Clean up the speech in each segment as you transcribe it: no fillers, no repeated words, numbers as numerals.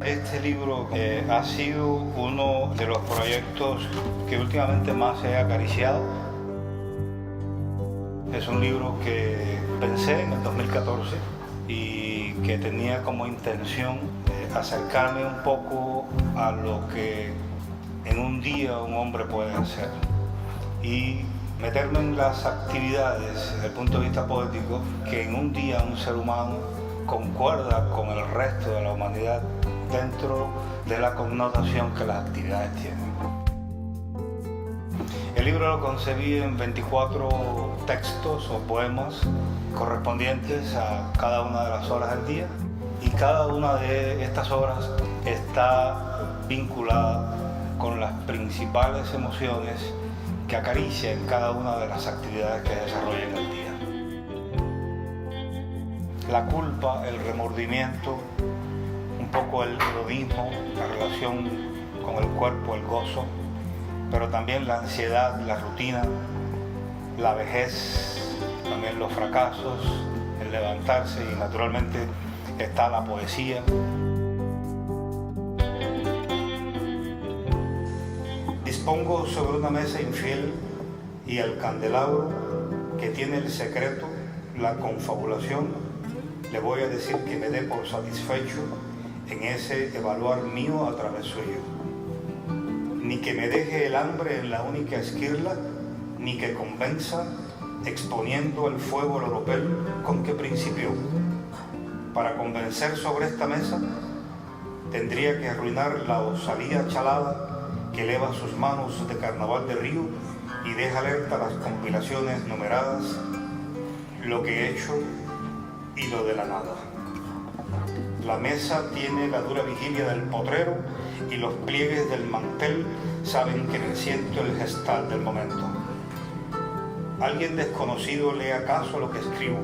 Este libro ha sido uno de los proyectos que últimamente más he acariciado. Es un libro que pensé en el 2014 y que tenía como intención acercarme un poco a lo que en un día un hombre puede hacer y meterme en las actividades desde el punto de vista poético que en un día un ser humano concuerda con el resto de la humanidad dentro de la connotación que las actividades tienen. El libro lo concebí en 24 textos o poemas correspondientes a cada una de las horas del día, y cada una de estas horas está vinculada con las principales emociones que acarician cada una de las actividades que desarrolla en el día. La culpa, el remordimiento, un poco el hedonismo, la relación con el cuerpo, el gozo, pero también la ansiedad, la rutina, la vejez, también los fracasos, el levantarse, y naturalmente está la poesía. Dispongo sobre una mesa infiel y el candelabro que tiene el secreto, la confabulación. Le voy a decir que me dé por satisfecho en ese evaluar mío a través suyo. Ni que me deje el hambre en la única esquirla, ni que convenza exponiendo el fuego el oropel con que principió. Para convencer sobre esta mesa tendría que arruinar la osadía chalada que eleva sus manos de carnaval de río y deja alerta las compilaciones numeradas, lo que he hecho y lo de la nada. La mesa tiene la dura vigilia del potrero y los pliegues del mantel saben que me siento el gestal del momento. Alguien desconocido lee acaso lo que escribo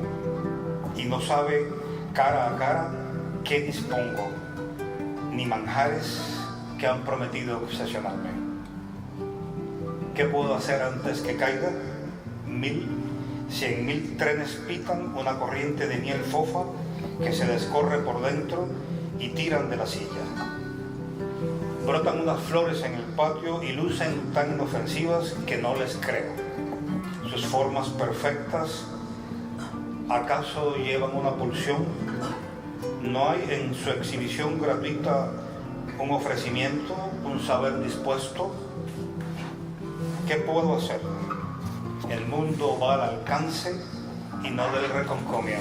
y no sabe cara a cara qué dispongo, ni manjares que han prometido obsesionarme. ¿Qué puedo hacer antes que caiga? 1000, 100.000 trenes pitan una corriente de miel fofa que se descorre por dentro y tiran de la silla. Brotan unas flores en el patio y lucen tan inofensivas que no les creo. Sus formas perfectas, ¿acaso llevan una pulsión? ¿No hay en su exhibición gratuita un ofrecimiento, un saber dispuesto? ¿Qué puedo hacer? El mundo va al alcance y no del reconcomio,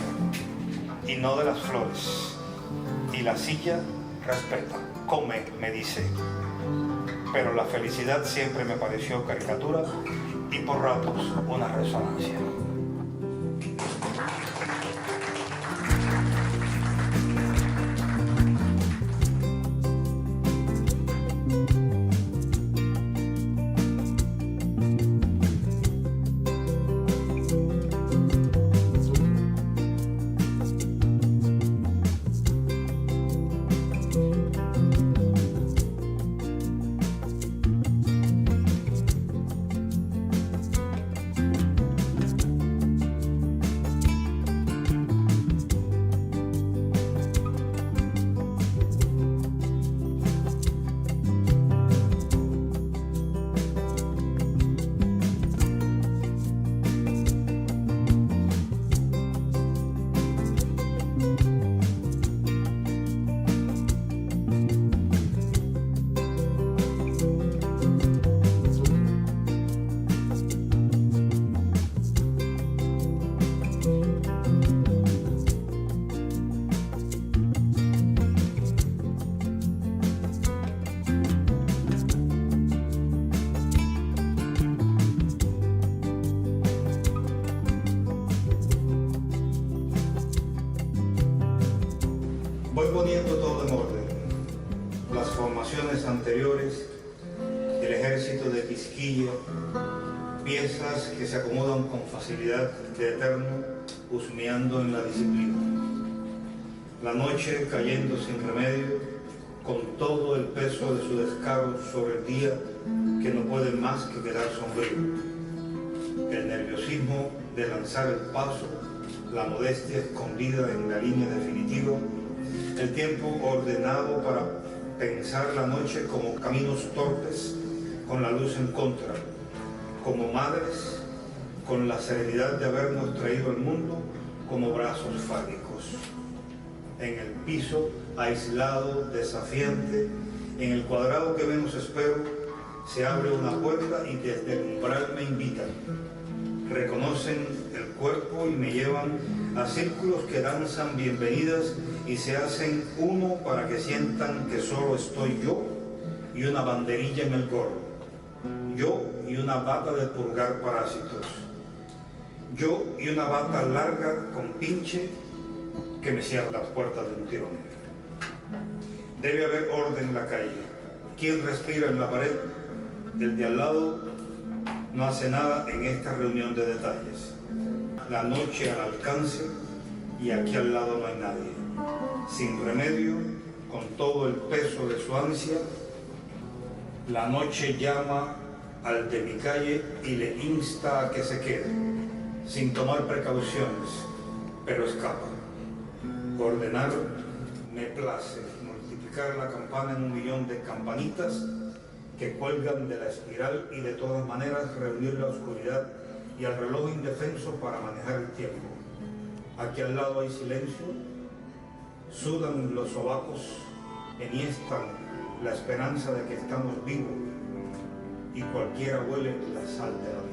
y no de las flores. Y la silla respeta, come, me dice. Pero la felicidad siempre me pareció caricatura y por ratos una resonancia. Voy poniendo todo en orden. Las formaciones anteriores, el ejército de Quisquilla, piezas que se acomodan con facilidad de eterno, husmeando en la disciplina. La noche cayendo sin remedio, con todo el peso de su descaro sobre el día que no puede más que quedar sombrío. El nerviosismo de lanzar el paso, la modestia escondida en la línea definitiva, el tiempo ordenado para pensar la noche como caminos torpes, con la luz en contra, como madres, con la serenidad de habernos traído al mundo como brazos fálicos. En el piso, aislado, desafiante, en el cuadrado que menos espero, se abre una puerta y desde el umbral me invitan. Reconocen el cuerpo y me llevan a círculos que danzan bienvenidas y se hacen uno para que sientan que solo estoy yo y una banderilla en el gorro. Yo y una bata de purgar parásitos. Yo y una bata larga con pinche que me cierra las puertas de un tirón. Debe haber orden en la calle. ¿Quién respira en la pared? El de al lado no hace nada en esta reunión de detalles. La noche al alcance y aquí al lado no hay nadie. Sin remedio, con todo el peso de su ansia, la noche llama al de mi calle y le insta a que se quede, sin tomar precauciones, pero escapa. Ordenar me place, multiplicar la campana en 1.000.000 de campanitas que cuelgan de la espiral y de todas maneras reunir la oscuridad y al reloj indefenso para manejar el tiempo. Aquí al lado hay silencio, sudan los sobacos, enhiestan la esperanza de que estamos vivos y cualquiera huele la sal de la